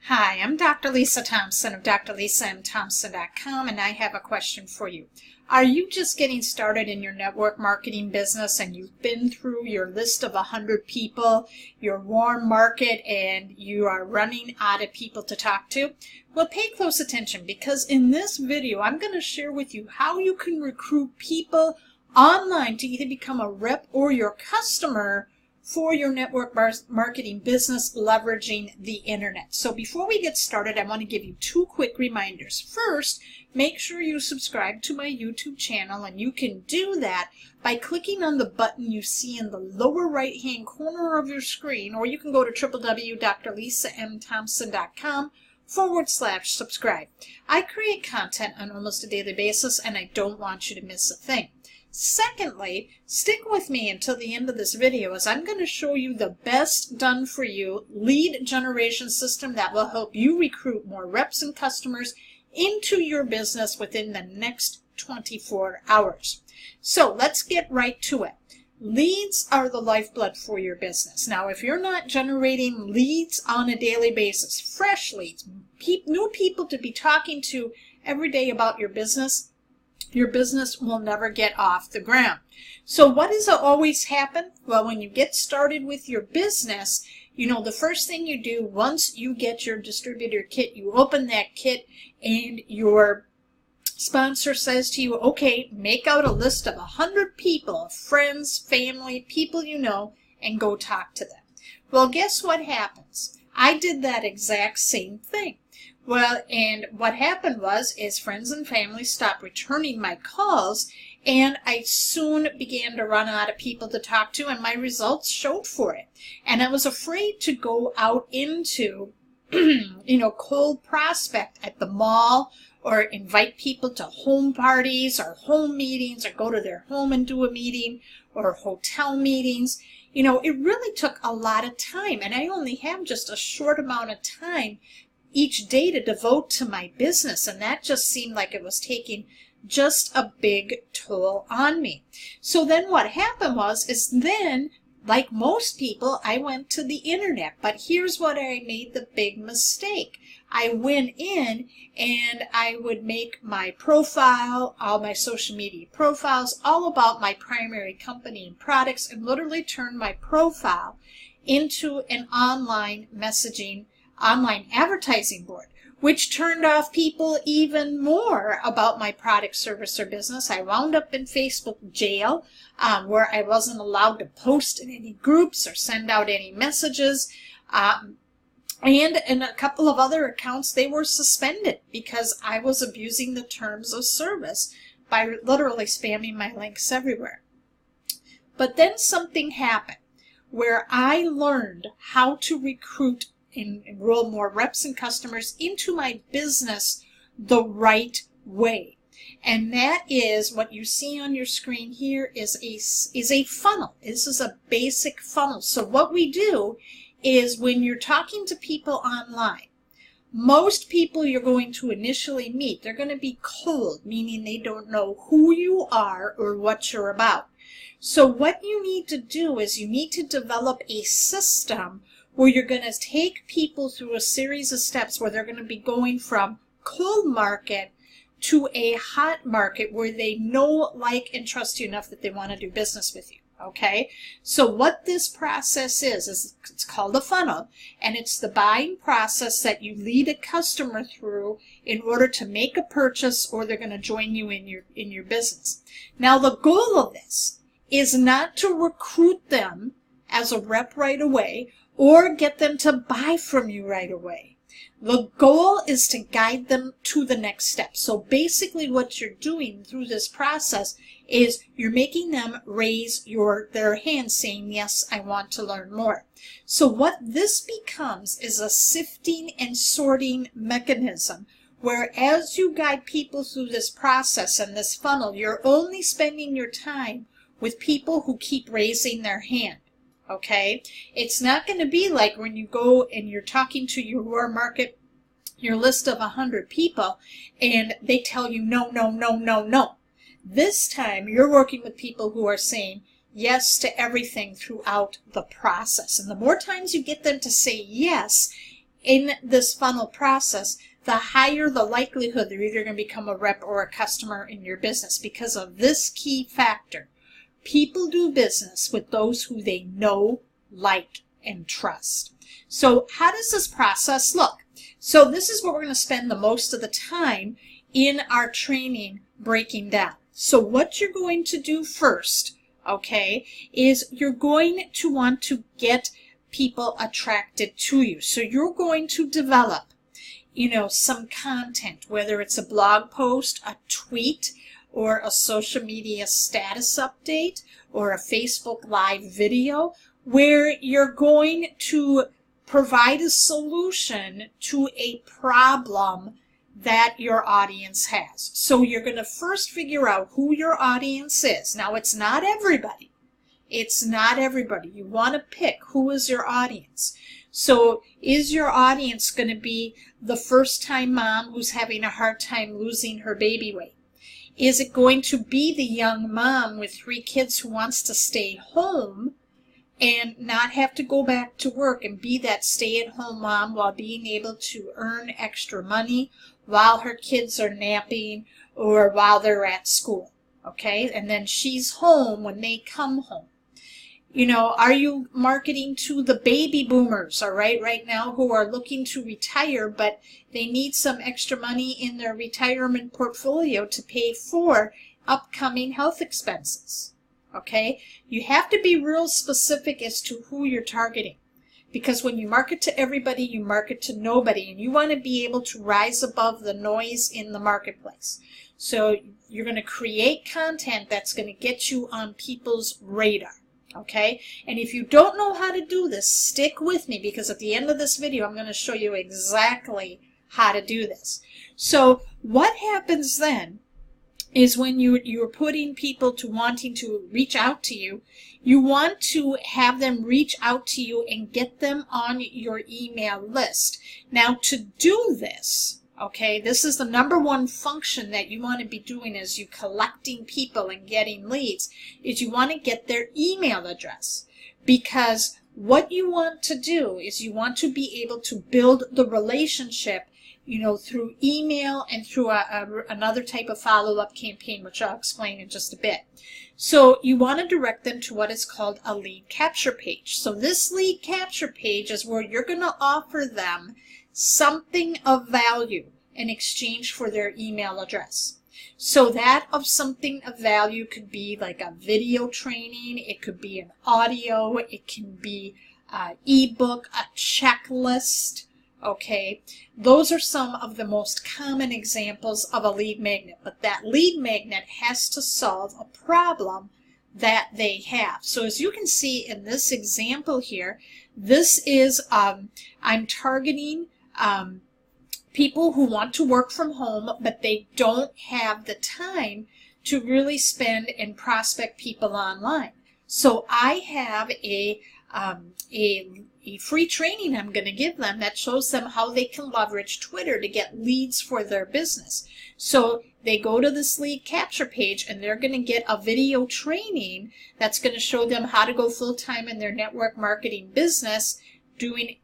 Hi, I'm Dr. Lisa Thompson of drlisamthompson.com, and I have a question for you. Are you just getting started in your network marketing business and you've been through your list of 100 people, your warm market, and you are running out of people to talk to? Well, pay close attention, because in this video I'm going to share with you how you can recruit people online to either become a rep or your customer for your network marketing business leveraging the internet. So before we get started, I want to give you two quick reminders. First, make sure you subscribe to my YouTube channel, and you can do that by clicking on the button you see in the lower right hand corner of your screen, or you can go to www.drlisamthompson.com/subscribe. I create content on almost a daily basis, and I don't want you to miss a thing. Secondly, stick with me until the end of this video, as I'm going to show you the best done for you lead generation system that will help you recruit more reps and customers into your business within the next 24 hours. So let's get right to it. Leads are the lifeblood for your business. Now, if you're not generating leads on a daily basis, fresh leads, new people to be talking to every day about your business will never get off the ground. So what does always happen? Well, when you get started with your business, the first thing you do once you get your distributor kit, you open that kit and your sponsor says to you, okay, make out a list of 100 people, friends, family, people you know, and go talk to them. Well, guess what happens? I did that exact same thing. Well, and what happened is friends and family stopped returning my calls, and I soon began to run out of people to talk to, and my results showed for it. And I was afraid to go out into, cold prospect at the mall, or invite people to home parties or home meetings, or go to their home and do a meeting, or hotel meetings. It really took a lot of time, and I only have just a short amount of time each day to devote to my business, and that just seemed like it was taking just a big toll on me. So then what happened is then, like most people, I went to the internet. But here's what I made the big mistake. I went in and I would make my profile, all my social media profiles, all about my primary company and products, and literally turn my profile into an online advertising board, which turned off people even more about my product, service, or business. I wound up in Facebook jail, where I wasn't allowed to post in any groups or send out any messages. And in a couple of other accounts, they were suspended because I was abusing the terms of service by literally spamming my links everywhere. But then something happened where I learned how to recruit and enroll more reps and customers into my business the right way. And that is what you see on your screen here is a funnel. This is a basic funnel. So what we do is, when you're talking to people online, most people you're going to initially meet, they're going to be cold, meaning they don't know who you are or what you're about. So what you need to do is you need to develop a system where you're going to take people through a series of steps where they're going to be going from cold market to a hot market where they know, like, and trust you enough that they want to do business with you. Okay? So what this process is it's called a funnel, and it's the buying process that you lead a customer through in order to make a purchase, or they're going to join you in your business. Now, the goal of this is not to recruit them as a rep right away, or get them to buy from you right away. The goal is to guide them to the next step. So basically what you're doing through this process is you're making them raise their hand saying, yes, I want to learn more. So what this becomes is a sifting and sorting mechanism, where as you guide people through this process and this funnel, you're only spending your time with people who keep raising their hand. Okay, it's not going to be like when you go and you're talking to your warm market, your list of 100 people, and they tell you no, no, no, no, no. This time you're working with people who are saying yes to everything throughout the process. And the more times you get them to say yes, in this funnel process, the higher the likelihood that you're either going to become a rep or a customer in your business because of this key factor. People do business with those who they know, like, and trust. So how does this process look? So this is what we're going to spend the most of the time in our training breaking down. So what you're going to do first, okay, is you're going to want to get people attracted to you. So you're going to develop, some content, whether it's a blog post, a tweet, or a social media status update, or a Facebook Live video, where you're going to provide a solution to a problem that your audience has. So you're going to first figure out who your audience is. Now, it's not everybody. It's not everybody. You want to pick who is your audience. So is your audience going to be the first-time mom who's having a hard time losing her baby weight? Is it going to be the young mom with 3 kids who wants to stay home and not have to go back to work and be that stay-at-home mom while being able to earn extra money while her kids are napping or while they're at school, okay? And then she's home when they come home. Are you marketing to the baby boomers, all right now, who are looking to retire, but they need some extra money in their retirement portfolio to pay for upcoming health expenses, okay? You have to be real specific as to who you're targeting, because when you market to everybody, you market to nobody, and you want to be able to rise above the noise in the marketplace. So you're going to create content that's going to get you on people's radar. Okay, and if you don't know how to do this, stick with me, because at the end of this video, I'm going to show you exactly how to do this. So what happens then is when you're putting people to wanting to reach out to you, you want to have them reach out to you and get them on your email list. Now, to do this, okay, this is the #1 function that you want to be doing as you collecting people and getting leads, is you want to get their email address. Because what you want to do is you want to be able to build the relationship, through email and through another type of follow-up campaign, which I'll explain in just a bit. So you want to direct them to what is called a lead capture page. So this lead capture page is where you're going to offer them something of value in exchange for their email address. So that of something of value could be like a video training, it could be an audio, it can be an ebook, a checklist, okay? Those are some of the most common examples of a lead magnet, but that lead magnet has to solve a problem that they have. So as you can see in this example here, this is, I'm targeting people who want to work from home, but they don't have the time to really spend and prospect people online. So I have a free training I'm going to give them that shows them how they can leverage Twitter to get leads for their business. So they go to this lead capture page and they're going to get a video training that's going to show them how to go full-time in their network marketing business, doing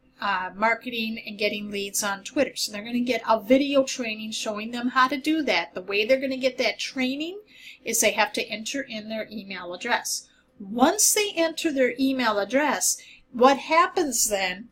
marketing and getting leads on Twitter. So they're going to get a video training showing them how to do that. The way they're going to get that training is they have to enter in their email address. Once they enter their email address, what happens then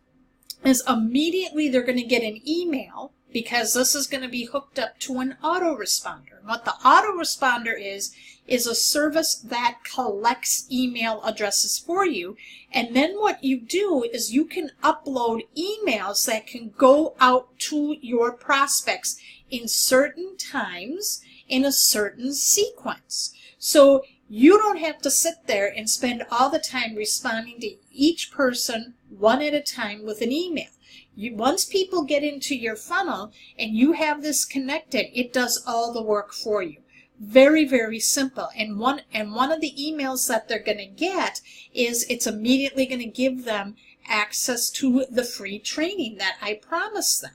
is immediately they're going to get an email, because this is going to be hooked up to an autoresponder. And what the autoresponder is a service that collects email addresses for you. And then what you do is you can upload emails that can go out to your prospects in certain times in a certain sequence. So you don't have to sit there and spend all the time responding to each person one at a time with an email. Once people get into your funnel and you have this connected, it does all the work for you. Very, very simple. And one of the emails that they're going to get is it's immediately going to give them access to the free training that I promised them.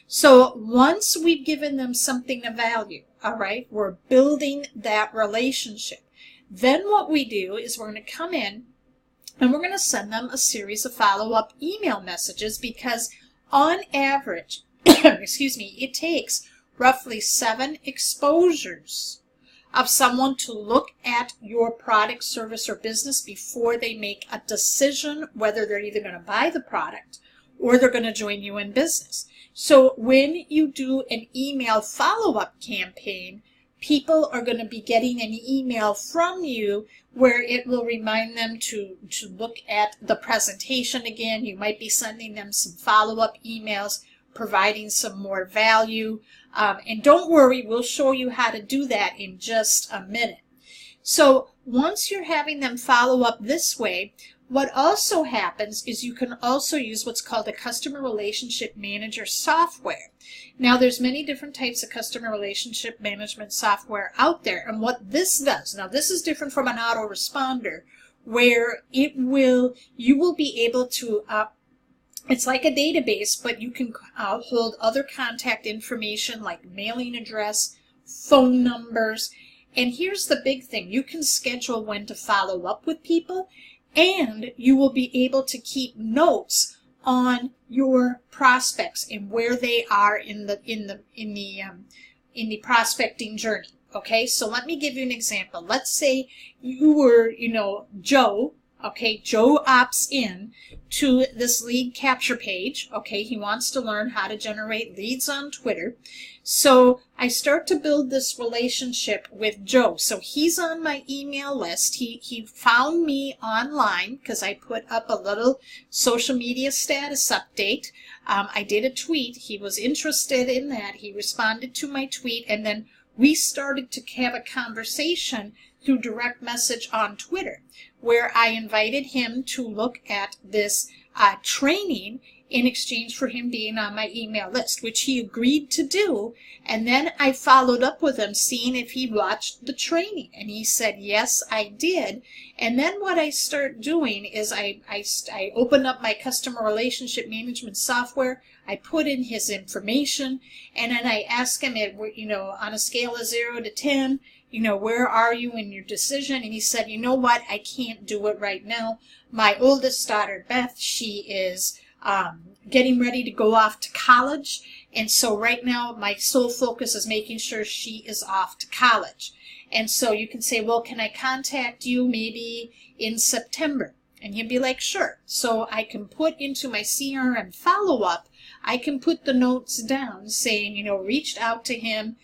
So once we've given them something of value, all right, we're building that relationship. Then what we do is we're going to come in and we're going to send them a series of follow-up email messages, because On average, excuse me, it takes roughly 7 exposures of someone to look at your product, service, or business before they make a decision whether they're either going to buy the product or they're going to join you in business. So when you do an email follow-up campaign, people are going to be getting an email from you where it will remind them to look at the presentation again. You might be sending them some follow-up emails, providing some more value. And don't worry, we'll show you how to do that in just a minute. So once you're having them follow up this way, what also happens is you can also use what's called a customer relationship manager software. Now there's many different types of customer relationship management software out there, and what this does, now this is different from an autoresponder, where you will be able to it's like a database, but you can hold other contact information like mailing address, phone numbers, and here's the big thing. You can schedule when to follow up with people, and you will be able to keep notes on your prospects and where they are in the prospecting journey. Okay, so let me give you an example. Let's say you were, Joe. Okay, Joe opts in to this lead capture page. Okay, he wants to learn how to generate leads on Twitter. So I start to build this relationship with Joe. So he's on my email list. He found me online because I put up a little social media status update. I did a tweet. He was interested in that. He responded to my tweet, and then we started to have a conversation through direct message on Twitter, where I invited him to look at this training in exchange for him being on my email list, which he agreed to do. And then I followed up with him, seeing if he watched the training. And he said, yes, I did. And then what I start doing is I open up my customer relationship management software. I put in his information, and then I ask him, on a scale of 0 to 10, where are you in your decision? And he said, you know what, I can't do it right now. My oldest daughter, Beth, she is getting ready to go off to college. And so right now, my sole focus is making sure she is off to college. And so you can say, well, can I contact you maybe in September? And he'd be like, sure. So I can put into my CRM follow-up, I can put the notes down saying, reached out to him,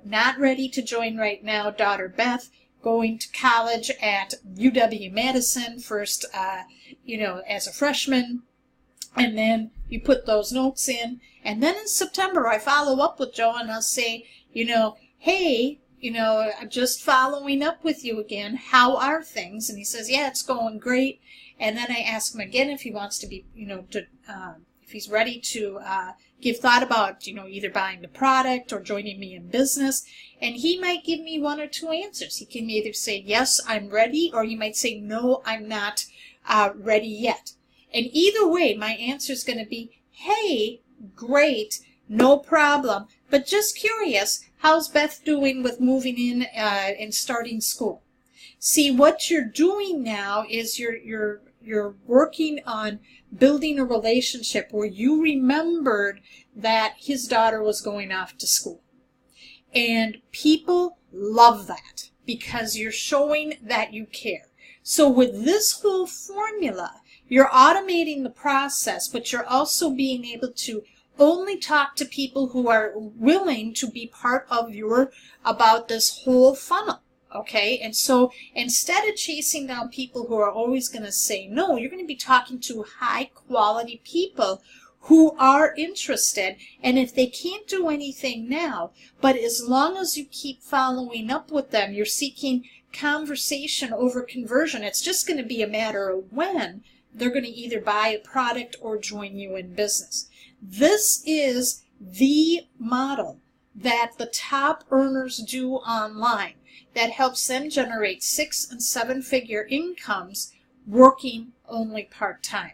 not ready to join right now, daughter Beth, going to college at UW-Madison first, as a freshman. And then you put those notes in. And then in September, I follow up with Joe and I'll say, hey, I'm just following up with you again. How are things? And he says, yeah, it's going great. And then I ask him again if he wants to be, if he's ready to give thought about, either buying the product or joining me in business. And he might give me 1 or 2 answers. He can either say, yes, I'm ready, or he might say, no, I'm not ready yet. And either way, my answer is going to be, hey, great, no problem, but just curious, how's Beth doing with moving in and starting school? See, what you're doing now is you're working on building a relationship where you remembered that his daughter was going off to school. And people love that because you're showing that you care. So with this whole formula, you're automating the process, but you're also being able to only talk to people who are willing to be part of about this whole funnel. Okay, and so instead of chasing down people who are always going to say no, you're going to be talking to high quality people who are interested. And if they can't do anything now, but as long as you keep following up with them, you're seeking conversation over conversion, it's just going to be a matter of when they're going to either buy a product or join you in business. This is the model that the top earners do online that helps them generate 6- and 7-figure incomes working only part-time.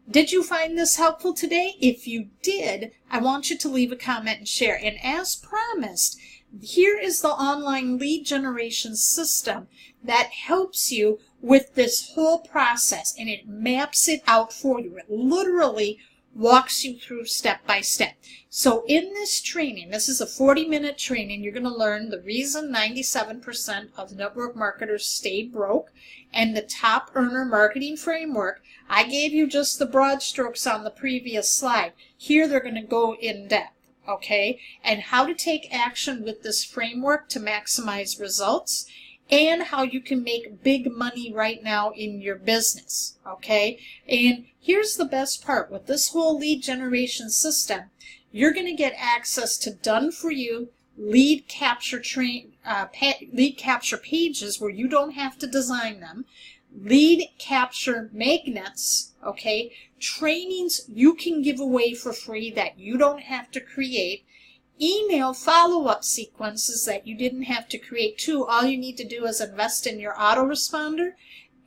Did you find this helpful today? If you did, I want you to leave a comment and share. And as promised, here is the online lead generation system that helps you with this whole process, and it maps it out for you. It literally walks you through step by step. So in this training, this is a 40-minute training, you're going to learn the reason 97% of network marketers stayed broke and the top earner marketing framework. I gave you just the broad strokes on the previous slide. Here they're going to go in depth. Okay, and how to take action with this framework to maximize results, and how you can make big money right now in your business. Okay, and here's the best part. With this whole lead generation system, you're going to get access to done-for-you lead capture pages where you don't have to design them, lead capture magnets, okay, trainings you can give away for free that you don't have to create, email follow-up sequences that you didn't have to create too. All you need to do is invest in your autoresponder,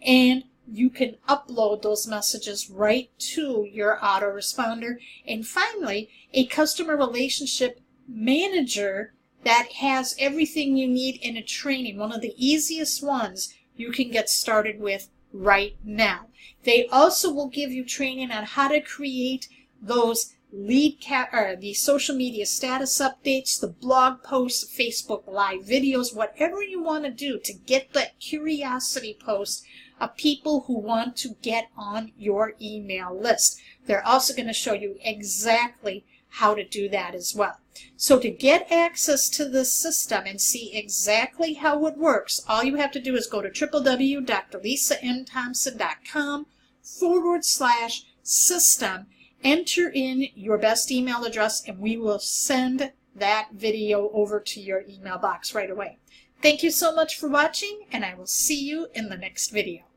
and you can upload those messages right to your autoresponder. And finally, a customer relationship manager that has everything you need in a training, one of the easiest ones you can get started with right now. They also will give you training on how to create those the social media status updates, the blog posts, Facebook Live videos, whatever you want to do to get that curiosity post of people who want to get on your email list. They're also going to show you exactly how to do that as well. So to get access to this system and see exactly how it works, all you have to do is go to www.lisannthompson.com/system, enter in your best email address, and we will send that video over to your email box right away. Thank you so much for watching, and I will see you in the next video.